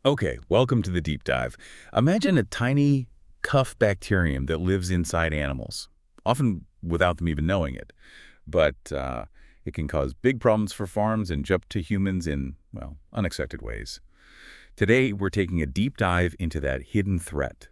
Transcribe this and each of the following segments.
Okay, welcome to the deep dive. Imagine a tiny cuff bacterium that lives inside animals, often without them even knowing it. But it can cause big problems for farms and jump to humans in, well, unexpected ways. Today, we're taking a deep dive into that hidden threat,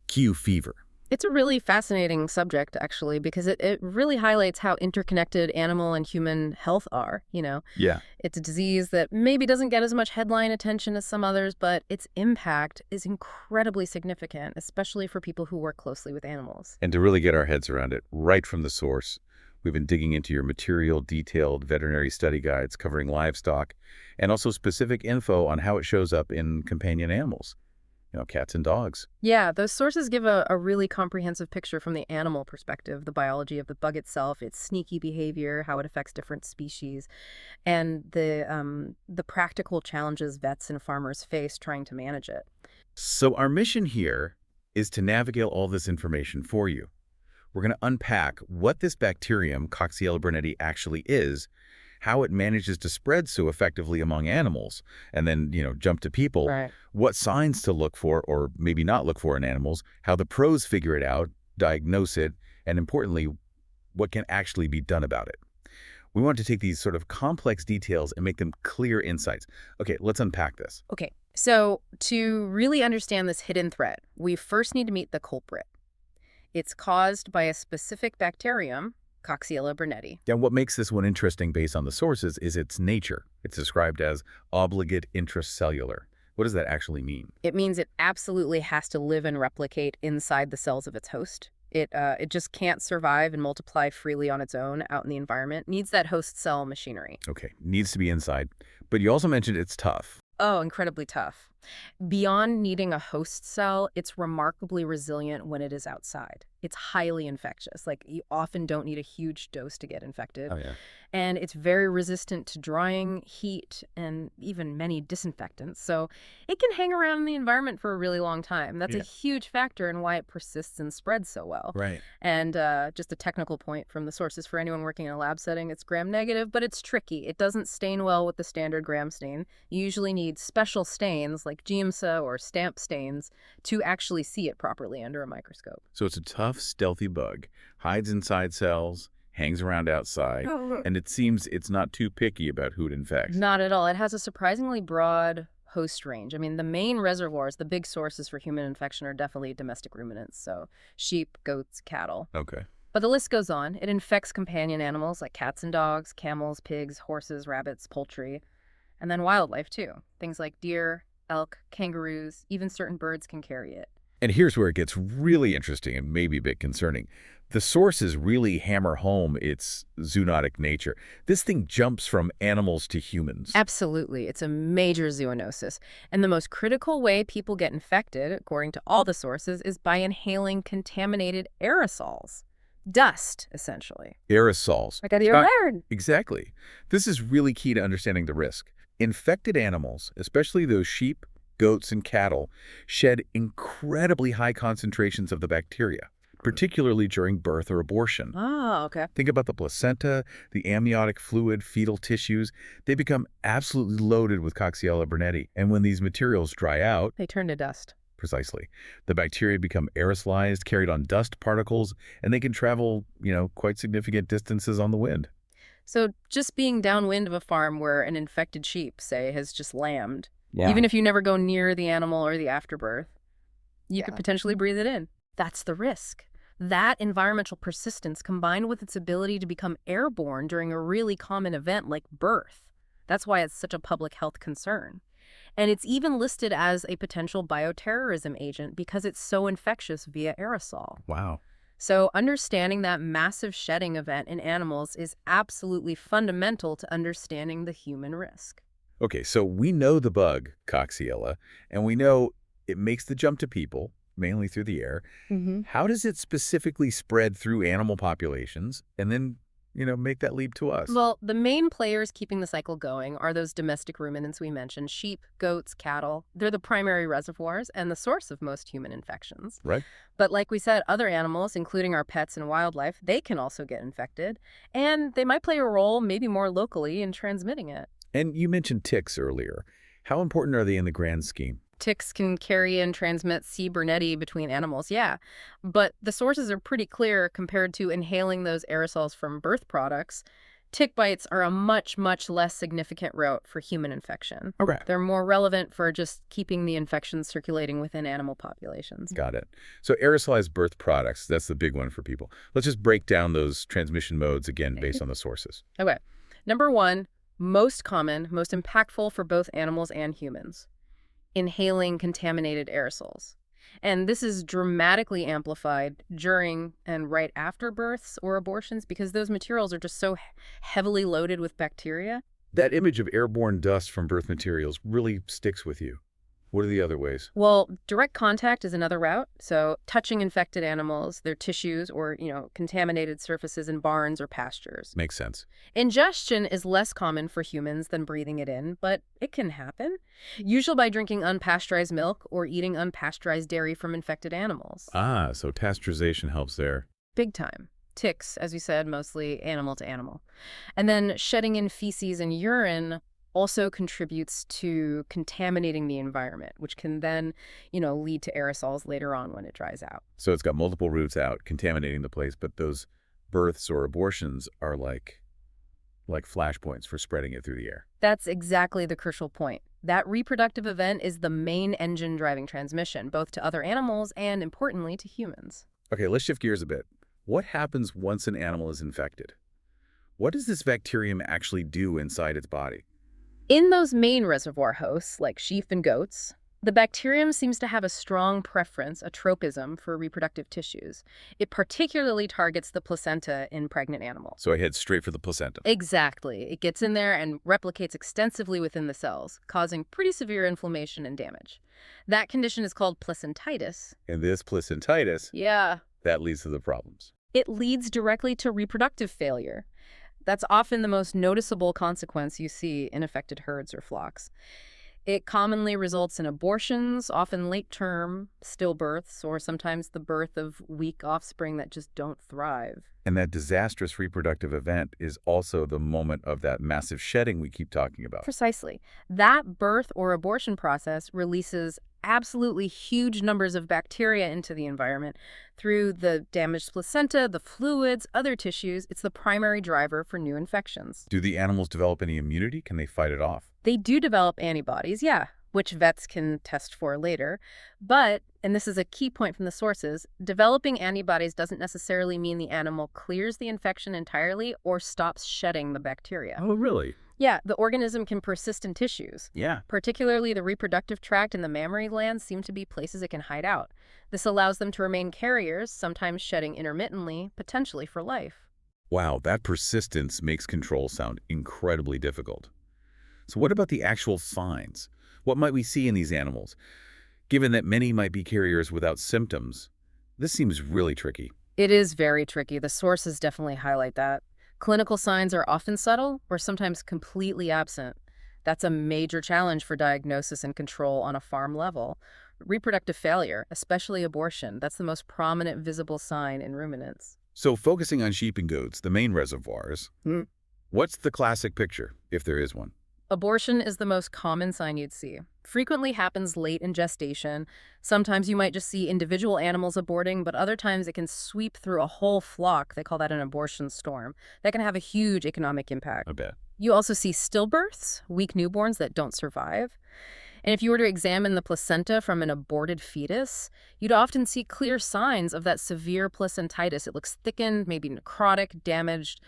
Q fever. It's a really fascinating subject, actually, because it really highlights how interconnected animal and human health are, Yeah. It's a disease that maybe doesn't get as much headline attention as some others, but its impact is incredibly significant, especially for people who work closely with animals. And to really get our heads around it right from the source, we've been digging into your material, detailed veterinary study guides covering livestock and also specific info on how it shows up in companion animals, cats and dogs. Yeah, those sources give a really comprehensive picture from the animal perspective, the biology of the bug itself, its sneaky behavior, how it affects different species, and the practical challenges vets and farmers face trying to manage it. So our mission here is to navigate all this information for you. We're going to unpack what this bacterium, Coxiella burnetii, actually is, how it manages to spread so effectively among animals, and then, jump to people, Right. what signs to look for or maybe not look for in animals, how the pros figure it out, diagnose it, and importantly, what can actually be done about it. We want to take these sort of complex details and make them clear insights. Okay, let's unpack this. Okay, so to really understand this hidden threat, we first need to meet the culprit. It's caused by a specific bacterium, Coxiella burnetii. And what makes this one interesting based on the sources is its nature. It's described as obligate intracellular. What does that actually mean? It means it absolutely has to live and replicate inside the cells of its host. It just can't survive and multiply freely on its own out in the environment. It needs that host cell machinery. Okay, needs to be inside. But you also mentioned it's tough. Oh, incredibly tough. Beyond needing a host cell, it's remarkably resilient when it is outside. It's highly infectious. Like, you often don't need a huge dose to get infected. Oh, yeah. And it's very resistant to drying, heat, and even many disinfectants. So it can hang around in the environment for a really long time. That's a Yeah. huge factor in why it persists and spreads so well. Right. And just a technical point from the sources for anyone working in a lab setting, it's gram-negative, but it's tricky. It doesn't stain well with the standard gram stain. You usually need special stains like GMSA or stamp stains to actually see it properly under a microscope. So it's a tough, stealthy bug, hides inside cells, hangs around outside, and it seems it's not too picky about who it infects. Not at all. It has a surprisingly broad host range. I mean, the main reservoirs, the big sources for human infection are definitely domestic ruminants, so sheep, goats, cattle. Okay. But the list goes on. It infects companion animals like cats and dogs, camels, pigs, horses, rabbits, poultry, and then wildlife too. Things like deer, elk, kangaroos, even certain birds can carry it. And here's where it gets really interesting and maybe a bit concerning. The sources really hammer home its zoonotic nature. This thing jumps from animals to humans. Absolutely. It's a major zoonosis. And the most critical way people get infected, according to all the sources, is by inhaling contaminated aerosols. Dust, essentially. Aerosols. Like a bird. Exactly. This is really key to understanding the risk. Infected animals, especially those sheep, goats, and cattle, shed incredibly high concentrations of the bacteria, particularly during birth or abortion. Oh, okay. Think about the placenta, the amniotic fluid, fetal tissues. They become absolutely loaded with Coxiella burnetii. And when these materials dry out, They turn to dust. precisely, the bacteria become aerosolized, carried on dust particles, and they can travel, quite significant distances on the wind. So just being downwind of a farm where an infected sheep, say, has just lambed, Yeah. even if you never go near the animal or the afterbirth, you could Yeah. potentially breathe it in. That's the risk. That environmental persistence combined with its ability to become airborne during a really common event like birth. That's why it's such a public health concern. And it's even listed as a potential bioterrorism agent because it's so infectious via aerosol. Wow. So understanding that massive shedding event in animals is absolutely fundamental to understanding the human risk. Okay, so we know the bug, Coxiella, and we know it makes the jump to people, mainly through the air. Mm-hmm. How does it specifically spread through animal populations and then, make that leap to us? Well, the main players keeping the cycle going are those domestic ruminants we mentioned, sheep, goats, cattle. They're the primary reservoirs and the source of most human infections. Right. But like we said, other animals, including our pets and wildlife, they can also get infected. And they might play a role, maybe more locally, in transmitting it. And you mentioned ticks earlier. How important are they in the grand scheme? Ticks can carry and transmit C. Burnetii between animals, yeah. But the sources are pretty clear compared to inhaling those aerosols from birth products. Tick bites are a much, much less significant route for human infection. Okay. They're more relevant for just keeping the infection circulating within animal populations. Got it. So aerosolized birth products, that's the big one for people. Let's just break down those transmission modes again based on the sources. Okay. Number one, most common, most impactful for both animals and humans. Inhaling contaminated aerosols. And this is dramatically amplified during and right after births or abortions because those materials are just so heavily loaded with bacteria. That image of airborne dust from birth materials really sticks with you. What are the other ways? Well, direct contact is another route. So touching infected animals, their tissues, or, contaminated surfaces in barns or pastures. Makes sense. Ingestion is less common for humans than breathing it in, but it can happen. Usually by drinking unpasteurized milk or eating unpasteurized dairy from infected animals. Ah, so pasteurization helps there. Big time. Ticks, as you said, mostly animal to animal. And then shedding in feces and urine also contributes to contaminating the environment, which can then, lead to aerosols later on when it dries out. So it's got multiple routes out, contaminating the place, but those births or abortions are like flashpoints for spreading it through the air. That's exactly the crucial point. That reproductive event is the main engine driving transmission, both to other animals and, importantly, to humans. Okay, let's shift gears a bit. What happens once an animal is infected? What does this bacterium actually do inside its body? In those main reservoir hosts, like sheep and goats, the bacterium seems to have a strong preference, a tropism, for reproductive tissues. It particularly targets the placenta in pregnant animals. So I head straight for the placenta. Exactly. It gets in there and replicates extensively within the cells, causing pretty severe inflammation and damage. That condition is called placentitis. And this placentitis, Yeah. that leads to the problems. It leads directly to reproductive failure. That's often the most noticeable consequence you see in affected herds or flocks. It commonly results in abortions, often late-term, stillbirths, or sometimes the birth of weak offspring that just don't thrive. And that disastrous reproductive event is also the moment of that massive shedding we keep talking about. Precisely. That birth or abortion process releases absolutely huge numbers of bacteria into the environment through the damaged placenta, the fluids, other tissues. It's the primary driver for new infections. Do the animals develop any immunity? Can they fight it off? They do develop antibodies, yeah, which vets can test for later. But, and this is a key point from the sources, developing antibodies doesn't necessarily mean the animal clears the infection entirely or stops shedding the bacteria. Oh, really? Yeah, the organism can persist in tissues. Yeah. Particularly the reproductive tract and the mammary glands seem to be places it can hide out. This allows them to remain carriers, sometimes shedding intermittently, potentially for life. Wow, that persistence makes control sound incredibly difficult. So what about the actual signs? What might we see in these animals? Given that many might be carriers without symptoms, this seems really tricky. It is very tricky. The sources definitely highlight that. Clinical signs are often subtle or sometimes completely absent. That's a major challenge for diagnosis and control on a farm level. Reproductive failure, especially abortion, that's the most prominent visible sign in ruminants. So focusing on sheep and goats, the main reservoirs, what's the classic picture, if there is one? Abortion is the most common sign you'd see. Frequently happens late in gestation. Sometimes you might just see individual animals aborting, but other times it can sweep through a whole flock. They call that an abortion storm. That can have a huge economic impact. I bet. You also see stillbirths, weak newborns that don't survive. And if you were to examine the placenta from an aborted fetus, you'd often see clear signs of that severe placentitis. It looks thickened, maybe necrotic, damaged.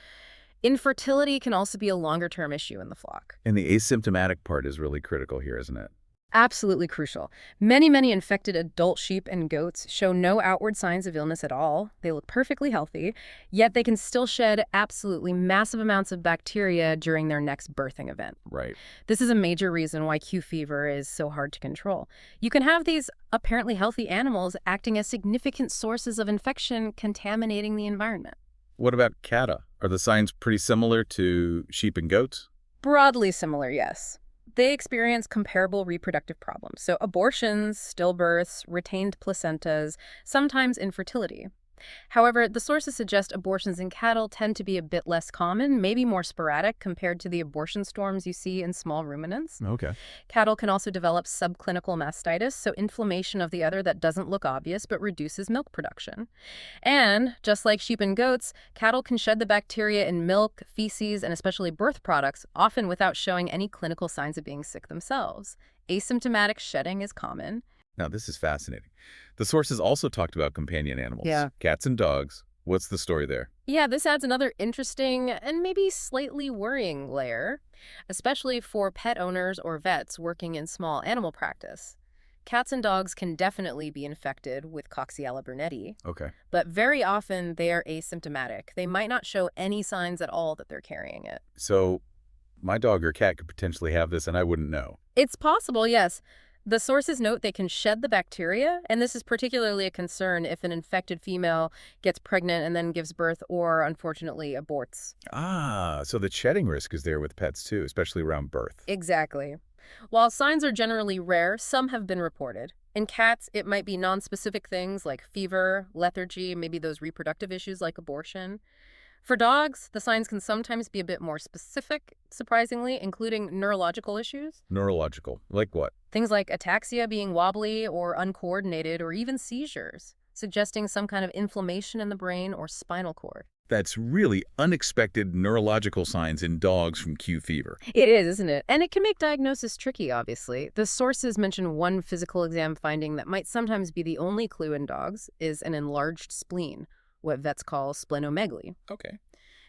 Infertility can also be a longer-term issue in the flock. And the asymptomatic part is really critical here, isn't it? Absolutely crucial. Many infected adult sheep and goats show no outward signs of illness at all. They look perfectly healthy, yet they can still shed absolutely massive amounts of bacteria during their next birthing event. Right. This is a major reason why Q fever is so hard to control. You can have these apparently healthy animals acting as significant sources of infection, contaminating the environment. What about CATA? Are the signs pretty similar to sheep and goats? Broadly similar, yes. They experience comparable reproductive problems. So abortions, stillbirths, retained placentas, sometimes infertility. However, the sources suggest abortions in cattle tend to be a bit less common, maybe more sporadic compared to the abortion storms you see in small ruminants. Okay. Cattle can also develop subclinical mastitis, so inflammation of the udder that doesn't look obvious but reduces milk production. And, just like sheep and goats, cattle can shed the bacteria in milk, feces, and especially birth products, often without showing any clinical signs of being sick themselves. Asymptomatic shedding is common. Now, this is fascinating. The sources also talked about companion animals, Yeah. cats and dogs. What's the story there? Yeah, this adds another interesting and maybe slightly worrying layer, especially for pet owners or vets working in small animal practice. Cats and dogs can definitely be infected with Coxiella burnetii, Okay. but very often they are asymptomatic. They might not show any signs at all that they're carrying it. So my dog or cat could potentially have this and I wouldn't know. It's possible, yes. The sources note they can shed the bacteria, and this is particularly a concern if an infected female gets pregnant and then gives birth or, unfortunately, aborts. Ah, so the shedding risk is there with pets too, especially around birth. Exactly. While signs are generally rare, some have been reported. In cats, it might be nonspecific things like fever, lethargy, maybe those reproductive issues like abortion. For dogs, the signs can sometimes be a bit more specific, surprisingly, including neurological issues. Neurological. Like what? Things like ataxia being wobbly or uncoordinated, or even seizures, suggesting some kind of inflammation in the brain or spinal cord. That's really unexpected neurological signs in dogs from Q fever. It is, isn't it? And it can make diagnosis tricky, obviously. The sources mention one physical exam finding that might sometimes be the only clue in dogs is an enlarged spleen, what vets call splenomegaly. Okay.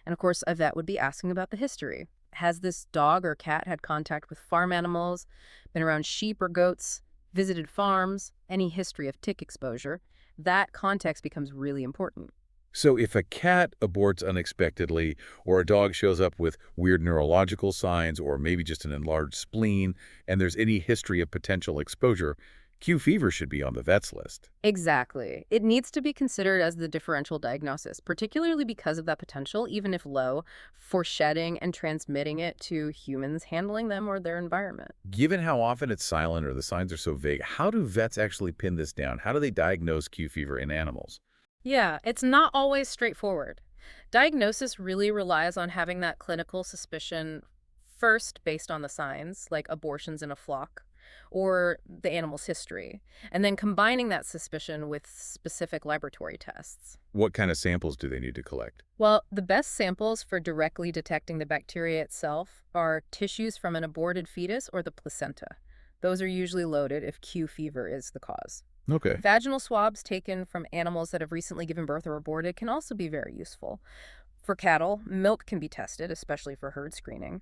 And of course, a vet would be asking about the history. Has this dog or cat had contact with farm animals, been around sheep or goats, visited farms, any history of tick exposure? That context becomes really important. So if a cat aborts unexpectedly, or a dog shows up with weird neurological signs, or maybe just an enlarged spleen, and there's any history of potential exposure, Q fever should be on the vet's list. Exactly. It needs to be considered as the differential diagnosis, particularly because of that potential, even if low, for shedding and transmitting it to humans handling them or their environment. Given how often it's silent or the signs are so vague, how do vets actually pin this down? How do they diagnose Q fever in animals? Yeah, it's not always straightforward. Diagnosis really relies on having that clinical suspicion first based on the signs, like abortions in a flock, or the animal's history, and then combining that suspicion with specific laboratory tests. What kind of samples do they need to collect? Well, the best samples for directly detecting the bacteria itself are tissues from an aborted fetus or the placenta. Those are usually loaded if Q fever is the cause. Okay. Vaginal swabs taken from animals that have recently given birth or aborted can also be very useful. For cattle, milk can be tested, especially for herd screening.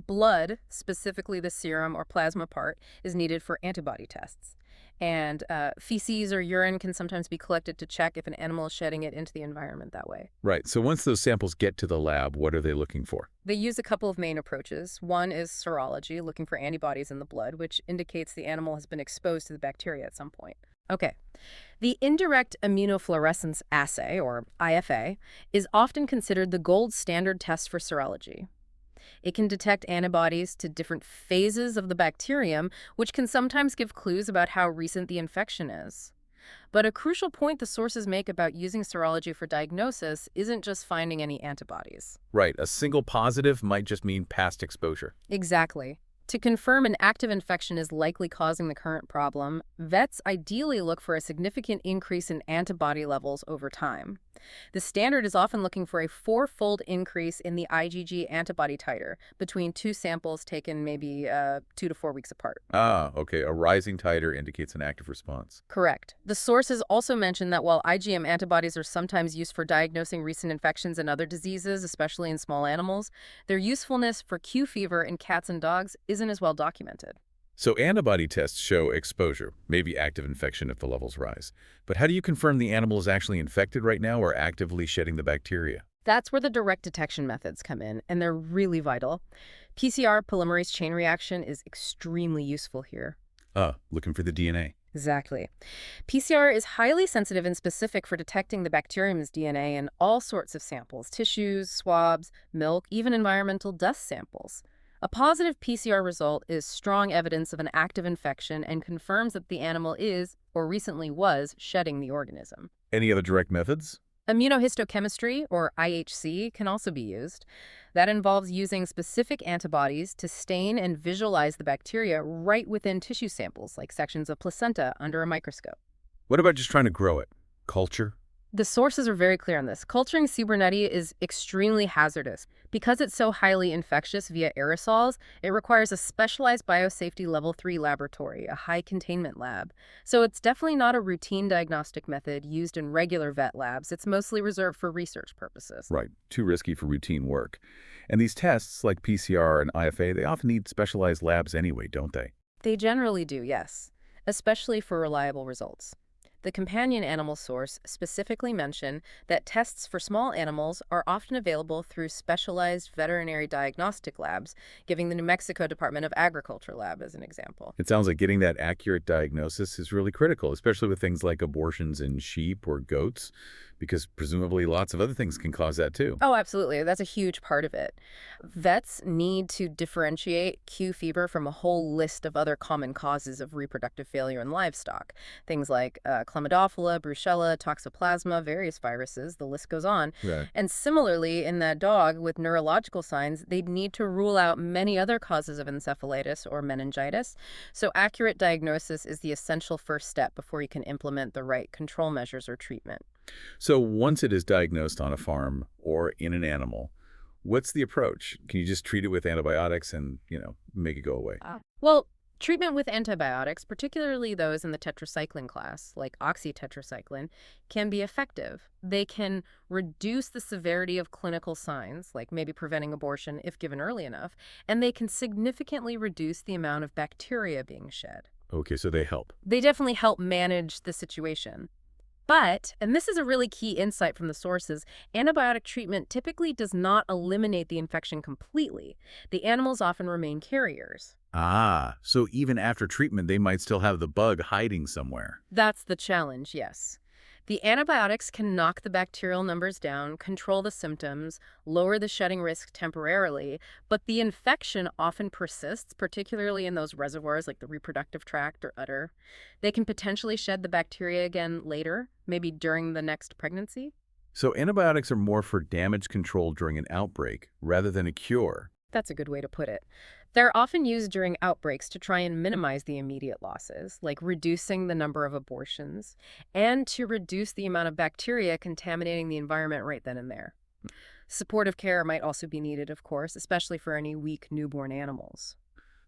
Blood, specifically the serum or plasma part, is needed for antibody tests. And feces or urine can sometimes be collected to check if an animal is shedding it into the environment that way. Right. So once those samples get to the lab, what are they looking for? They use a couple of main approaches. One is serology, looking for antibodies in the blood, which indicates the animal has been exposed to the bacteria at some point. Okay. The indirect immunofluorescence assay, or IFA, is often considered the gold standard test for serology. It can detect antibodies to different phases of the bacterium, which can sometimes give clues about how recent the infection is. But a crucial point the sources make about using serology for diagnosis isn't just finding any antibodies. Right. A single positive might just mean past exposure. Exactly. To confirm an active infection is likely causing the current problem, vets ideally look for a significant increase in antibody levels over time. The standard is often looking for a four-fold increase in the IgG antibody titer between two samples taken maybe 2 to 4 weeks apart. Ah, okay. A rising titer indicates an active response. Correct. The sources also mention that while IgM antibodies are sometimes used for diagnosing recent infections and other diseases, especially in small animals, their usefulness for Q fever in cats and dogs isn't as well documented. So antibody tests show exposure, maybe active infection if the levels rise. But how do you confirm the animal is actually infected right now or actively shedding the bacteria? That's where the direct detection methods come in, and they're really vital. PCR polymerase chain reaction is extremely useful here. Looking for the DNA. Exactly. PCR is highly sensitive and specific for detecting the bacterium's DNA in all sorts of samples, tissues, swabs, milk, even environmental dust samples. A positive PCR result is strong evidence of an active infection and confirms that the animal is, or recently was, shedding the organism. Any other direct methods? Immunohistochemistry, or IHC, can also be used. That involves using specific antibodies to stain and visualize the bacteria right within tissue samples, like sections of placenta, under a microscope. What about just trying to grow it? Culture? The sources are very clear on this. Culturing C. Burnetii is extremely hazardous. Because it's so highly infectious via aerosols, it requires a specialized biosafety level 3 laboratory, a high containment lab. So it's definitely not a routine diagnostic method used in regular vet labs. It's mostly reserved for research purposes. Right. Too risky for routine work. And these tests, like PCR and IFA, they often need specialized labs anyway, don't they? They generally do, yes, especially for reliable results. The companion animal source specifically mentioned that tests for small animals are often available through specialized veterinary diagnostic labs, giving the New Mexico Department of Agriculture lab as an example. It sounds like getting that accurate diagnosis is really critical, especially with things like abortions in sheep or goats, because presumably lots of other things can cause that too. Oh, absolutely. That's a huge part of it. Vets need to differentiate Q fever from a whole list of other common causes of reproductive failure in livestock. Things like Chlamydophila, Brucella, Toxoplasma, various viruses, the list goes on. Right. And similarly, in that dog with neurological signs, they'd need to rule out many other causes of encephalitis or meningitis. So accurate diagnosis is the essential first step before you can implement the right control measures or treatment. So once it is diagnosed on a farm or in an animal, what's the approach? Can you just treat it with antibiotics and, make it go away? Well, treatment with antibiotics, particularly those in the tetracycline class, like oxytetracycline, can be effective. They can reduce the severity of clinical signs, like maybe preventing abortion if given early enough, and they can significantly reduce the amount of bacteria being shed. Okay, so they help. They definitely help manage the situation. But, and this is a really key insight from the sources, antibiotic treatment typically does not eliminate the infection completely. The animals often remain carriers. Ah, so even after treatment, they might still have the bug hiding somewhere. That's the challenge, yes. The antibiotics can knock the bacterial numbers down, control the symptoms, lower the shedding risk temporarily, but the infection often persists, particularly in those reservoirs like the reproductive tract or udder. They can potentially shed the bacteria again later, maybe during the next pregnancy. So antibiotics are more for damage control during an outbreak rather than a cure. That's a good way to put it. They're often used during outbreaks to try and minimize the immediate losses, like reducing the number of abortions, and to reduce the amount of bacteria contaminating the environment right then and there. Supportive care might also be needed, of course, especially for any weak newborn animals.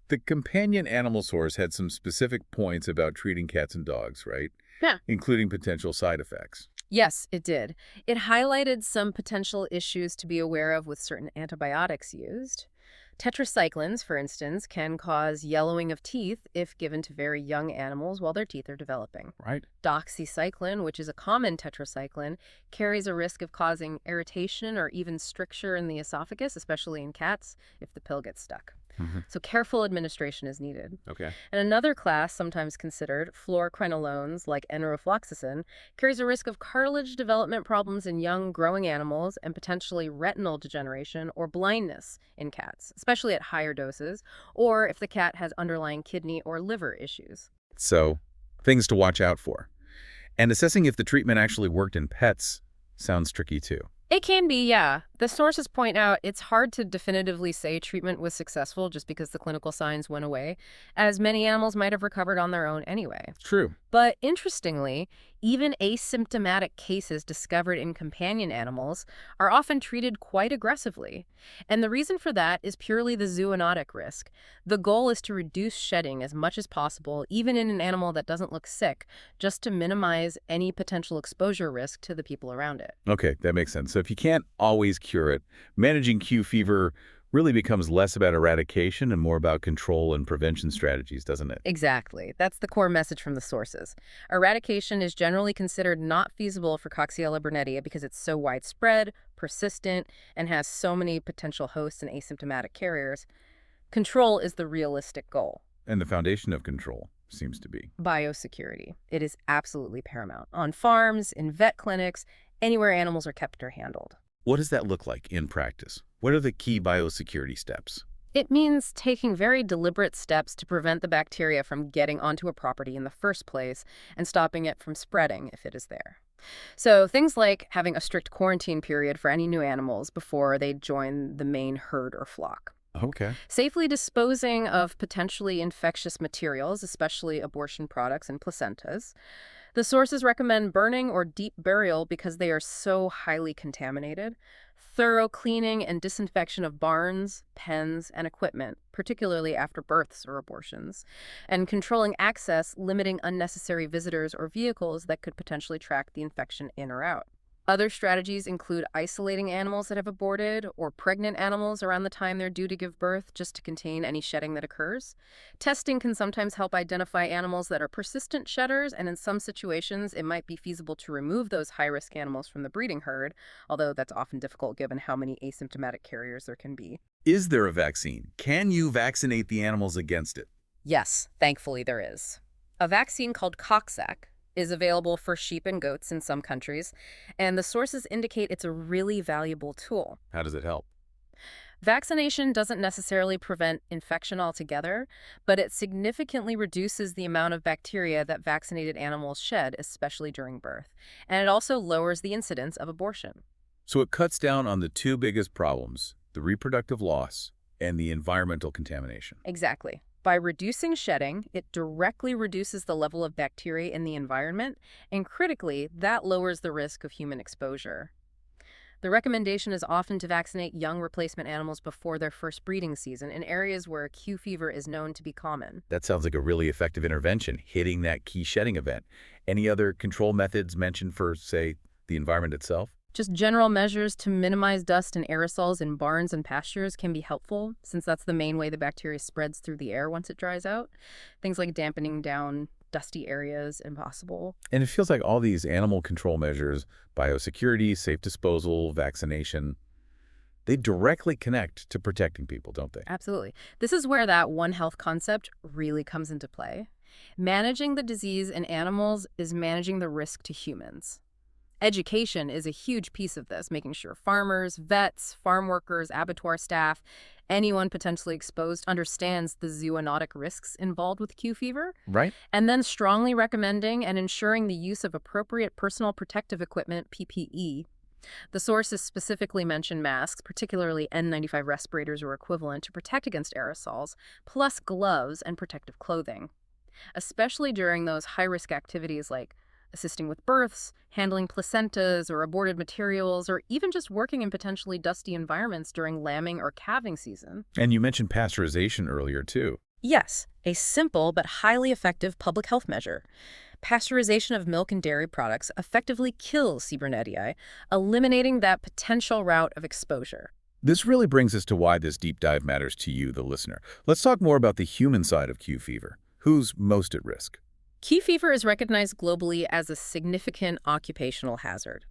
The companion animal source had some specific points about treating cats and dogs, right? Yeah. Including potential side effects. Yes, it did. It highlighted some potential issues to be aware of with certain antibiotics used. Tetracyclines, for instance, can cause yellowing of teeth if given to very young animals while their teeth are developing. Right. Doxycycline, which is a common tetracycline, carries a risk of causing irritation or even stricture in the esophagus, especially in cats, if the pill gets stuck. So careful administration is needed. Okay. And another class, sometimes considered, fluoroquinolones, like enrofloxacin, carries a risk of cartilage development problems in young, growing animals and potentially retinal degeneration or blindness in cats, especially at higher doses, or if the cat has underlying kidney or liver issues. So, things to watch out for. And assessing if the treatment actually worked in pets sounds tricky too. It can be, yeah. The sources point out it's hard to definitively say treatment was successful just because the clinical signs went away, as many animals might have recovered on their own anyway. True. But interestingly, even asymptomatic cases discovered in companion animals are often treated quite aggressively. And the reason for that is purely the zoonotic risk. The goal is to reduce shedding as much as possible, even in an animal that doesn't look sick, just to minimize any potential exposure risk to the people around it. Okay, that makes sense. So if you can't always cure it, managing Q fever really becomes less about eradication and more about control and prevention strategies, doesn't it? Exactly. That's the core message from the sources. Eradication is generally considered not feasible for Coxiella burnetii because it's so widespread, persistent, and has so many potential hosts and asymptomatic carriers. Control is the realistic goal. And the foundation of control seems to be Biosecurity. It is absolutely paramount. On farms, in vet clinics, anywhere animals are kept or handled. What does that look like in practice? What are the key biosecurity steps? It means taking very deliberate steps to prevent the bacteria from getting onto a property in the first place and stopping it from spreading if it is there. So things like having a strict quarantine period for any new animals before they join the main herd or flock. Okay. Safely disposing of potentially infectious materials, especially abortion products and placentas. The sources recommend burning or deep burial because they are so highly contaminated. Thorough cleaning and disinfection of barns, pens, and equipment, particularly after births or abortions. And controlling access, limiting unnecessary visitors or vehicles that could potentially track the infection in or out. Other strategies include isolating animals that have aborted or pregnant animals around the time they're due to give birth just to contain any shedding that occurs. Testing can sometimes help identify animals that are persistent shedders, and in some situations, it might be feasible to remove those high-risk animals from the breeding herd, although that's often difficult given how many asymptomatic carriers there can be. Is there a vaccine? Can you vaccinate the animals against it? Yes, thankfully there is. A vaccine called Coxiella is available for sheep and goats in some countries, and the sources indicate it's a really valuable tool. How does it help? Vaccination doesn't necessarily prevent infection altogether, but it significantly reduces the amount of bacteria that vaccinated animals shed, especially during birth. And it also lowers the incidence of abortion. So it cuts down on the two biggest problems, the reproductive loss and the environmental contamination. Exactly. By reducing shedding, it directly reduces the level of bacteria in the environment, and critically, that lowers the risk of human exposure. The recommendation is often to vaccinate young replacement animals before their first breeding season in areas where Q fever is known to be common. That sounds like a really effective intervention, hitting that key shedding event. Any other control methods mentioned for, say, the environment itself? Just general measures to minimize dust and aerosols in barns and pastures can be helpful, since that's the main way the bacteria spreads through the air once it dries out. Things like dampening down dusty areas impossible. And it feels like all these animal control measures, biosecurity, safe disposal, vaccination, they directly connect to protecting people, don't they? Absolutely. This is where that One Health concept really comes into play. Managing the disease in animals is managing the risk to humans. Education is a huge piece of this, making sure farmers, vets, farm workers, abattoir staff, anyone potentially exposed understands the zoonotic risks involved with Q fever, Right? and then strongly recommending and ensuring the use of appropriate personal protective equipment, PPE. The sources specifically mention masks, particularly N95 respirators or equivalent, to protect against aerosols, plus gloves and protective clothing, especially during those high-risk activities like assisting with births, handling placentas or aborted materials, or even just working in potentially dusty environments during lambing or calving season. And you mentioned pasteurization earlier, too. Yes, a simple but highly effective public health measure. Pasteurization of milk and dairy products effectively kills C. Burnetii, eliminating that potential route of exposure. This really brings us to why this deep dive matters to you, the listener. Let's talk more about the human side of Q fever. Who's most at risk? Q fever is recognized globally as a significant occupational hazard.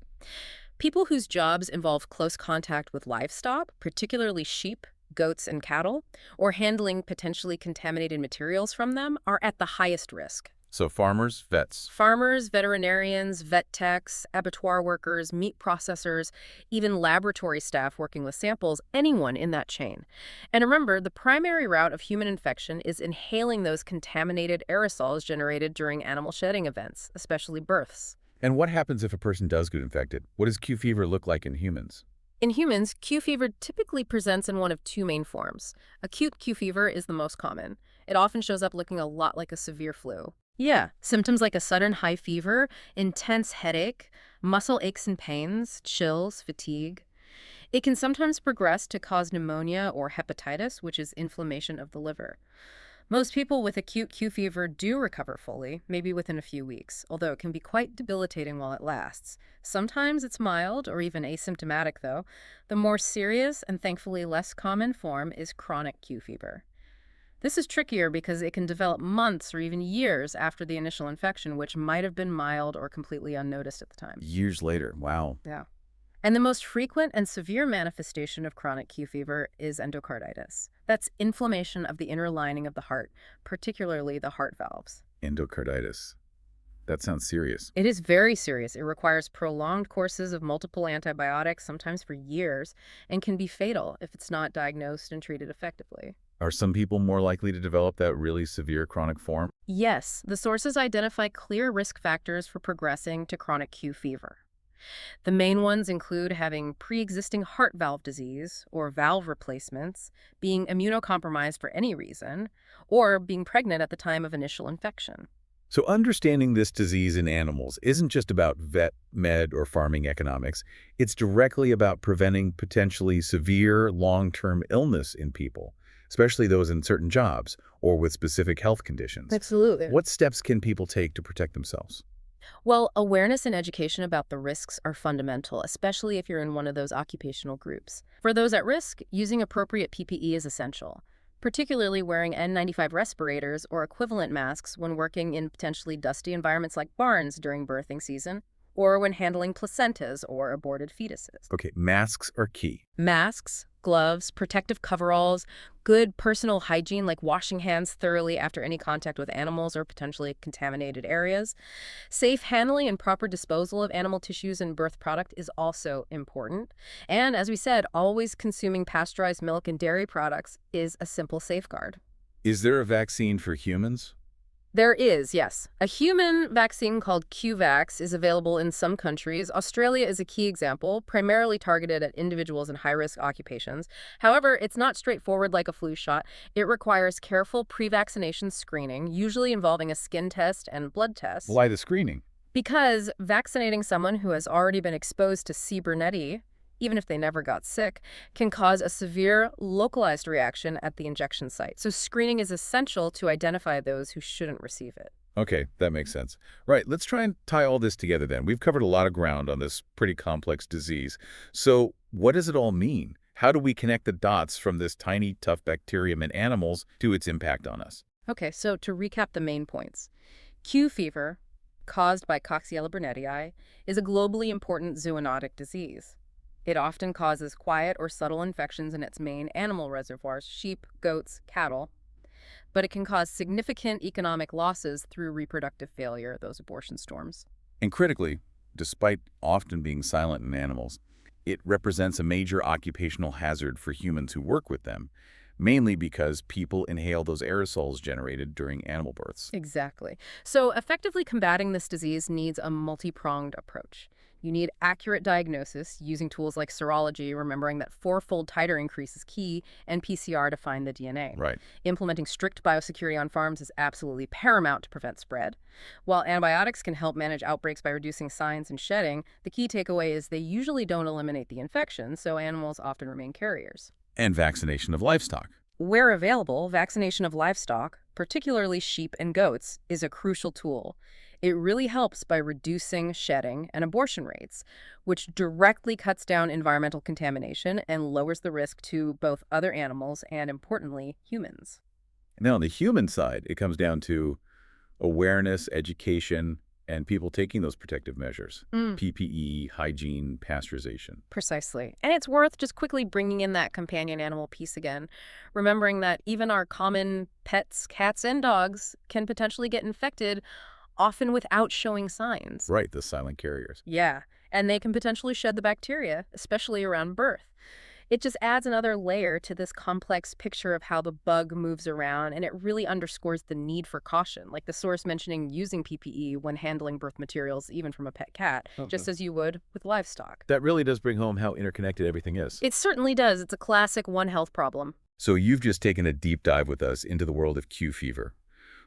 People whose jobs involve close contact with livestock, particularly sheep, goats, and cattle, or handling potentially contaminated materials from them, are at the highest risk. So farmers, vets. Farmers, veterinarians, vet techs, abattoir workers, meat processors, even laboratory staff working with samples, anyone in that chain. And remember, the primary route of human infection is inhaling those contaminated aerosols generated during animal shedding events, especially births. And what happens if a person does get infected? What does Q fever look like in humans? In humans, Q fever typically presents in one of two main forms. Acute Q fever is the most common. It often shows up looking a lot like a severe flu. Yeah, symptoms like a sudden high fever, intense headache, muscle aches and pains, chills, fatigue. It can sometimes progress to cause pneumonia or hepatitis, which is inflammation of the liver. Most people with acute Q fever do recover fully, maybe within a few weeks, although it can be quite debilitating while it lasts. Sometimes it's mild or even asymptomatic, though. The more serious and thankfully less common form is chronic Q fever. This is trickier because it can develop months or even years after the initial infection, which might have been mild or completely unnoticed at the time. Years later, wow. Yeah. And the most frequent and severe manifestation of chronic Q fever is endocarditis. That's inflammation of the inner lining of the heart, particularly the heart valves. Endocarditis. That sounds serious. It is very serious. It requires prolonged courses of multiple antibiotics, sometimes for years, and can be fatal if it's not diagnosed and treated effectively. Are some people more likely to develop that really severe chronic form? Yes, the sources identify clear risk factors for progressing to chronic Q fever. The main ones include having pre-existing heart valve disease or valve replacements, being immunocompromised for any reason, or being pregnant at the time of initial infection. So understanding this disease in animals isn't just about vet, med, or farming economics. It's directly about preventing potentially severe long-term illness in people, especially those in certain jobs or with specific health conditions. Absolutely. What steps can people take to protect themselves? Well, awareness and education about the risks are fundamental, especially if you're in one of those occupational groups. For those at risk, using appropriate PPE is essential, particularly wearing N95 respirators or equivalent masks when working in potentially dusty environments like barns during birthing season, or when handling placentas or aborted fetuses. Okay, masks are key. Masks, gloves, protective coveralls, good personal hygiene like washing hands thoroughly after any contact with animals or potentially contaminated areas. Safe handling and proper disposal of animal tissues and birth product is also important. And as we said, always consuming pasteurized milk and dairy products is a simple safeguard. Is there a vaccine for humans? There is, yes. A human vaccine called QVax is available in some countries. Australia is a key example, primarily targeted at individuals in high-risk occupations. However, it's not straightforward like a flu shot. It requires careful pre-vaccination screening, usually involving a skin test and blood test. Why the screening? Because vaccinating someone who has already been exposed to C. Burnetii, even if they never got sick, can cause a severe localized reaction at the injection site. So screening is essential to identify those who shouldn't receive it. Okay, that makes sense. Right, let's try and tie all this together then. We've covered a lot of ground on this pretty complex disease. So what does it all mean? How do we connect the dots from this tiny, tough bacterium in animals to its impact on us? Okay, so to recap the main points. Q fever, caused by Coxiella burnetii, is a globally important zoonotic disease. It often causes quiet or subtle infections in its main animal reservoirs, sheep, goats, cattle. But it can cause significant economic losses through reproductive failure, those abortion storms. And critically, despite often being silent in animals, it represents a major occupational hazard for humans who work with them, mainly because people inhale those aerosols generated during animal births. Exactly. So effectively combating this disease needs a multi-pronged approach. You need accurate diagnosis using tools like serology, remembering that four-fold titer increase is key, and PCR to find the DNA. Right. Implementing strict biosecurity on farms is absolutely paramount to prevent spread. While antibiotics can help manage outbreaks by reducing signs and shedding, the key takeaway is they usually don't eliminate the infection, so animals often remain carriers. And vaccination of livestock. Where available, vaccination of livestock, particularly sheep and goats, is a crucial tool. It really helps by reducing shedding and abortion rates, which directly cuts down environmental contamination and lowers the risk to both other animals and, importantly, humans. Now, on the human side, it comes down to awareness, education, and people taking those protective measures. PPE, hygiene, pasteurization. Precisely. And it's worth just quickly bringing in that companion animal piece again, remembering that even our common pets, cats and dogs, can potentially get infected, often without showing signs. Right, the silent carriers. Yeah, and they can potentially shed the bacteria, especially around birth. It just adds another layer to this complex picture of how the bug moves around, and it really underscores the need for caution, like the source mentioning using PPE when handling birth materials, even from a pet cat, just as you would with livestock. That really does bring home how interconnected everything is. It certainly does. It's a classic One Health problem. So you've just taken a deep dive with us into the world of Q fever.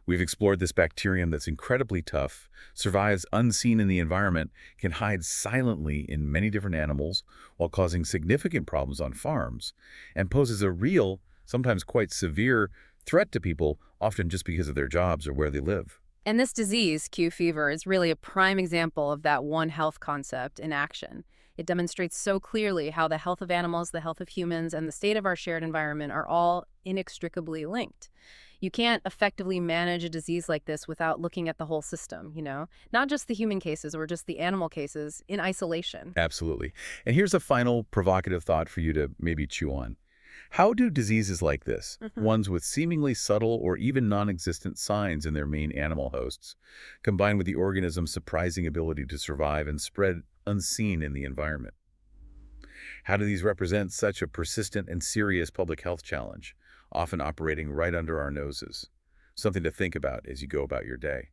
We've explored this bacterium that's incredibly tough, survives unseen in the environment, can hide silently in many different animals while causing significant problems on farms, and poses a real, sometimes quite severe, threat to people, often just because of their jobs or where they live. And this disease, Q fever, is really a prime example of that One Health concept in action. It demonstrates so clearly how the health of animals, the health of humans, and the state of our shared environment are all inextricably linked. You can't effectively manage a disease like this without looking at the whole system, not just the human cases or just the animal cases in isolation. Absolutely. And here's a final provocative thought for you to maybe chew on. How do diseases like this, Hmm. ones with seemingly subtle or even non-existent signs in their main animal hosts, combine with the organism's surprising ability to survive and spread unseen in the environment? How do these represent such a persistent and serious public health challenge, often operating right under our noses? Something to think about as you go about your day.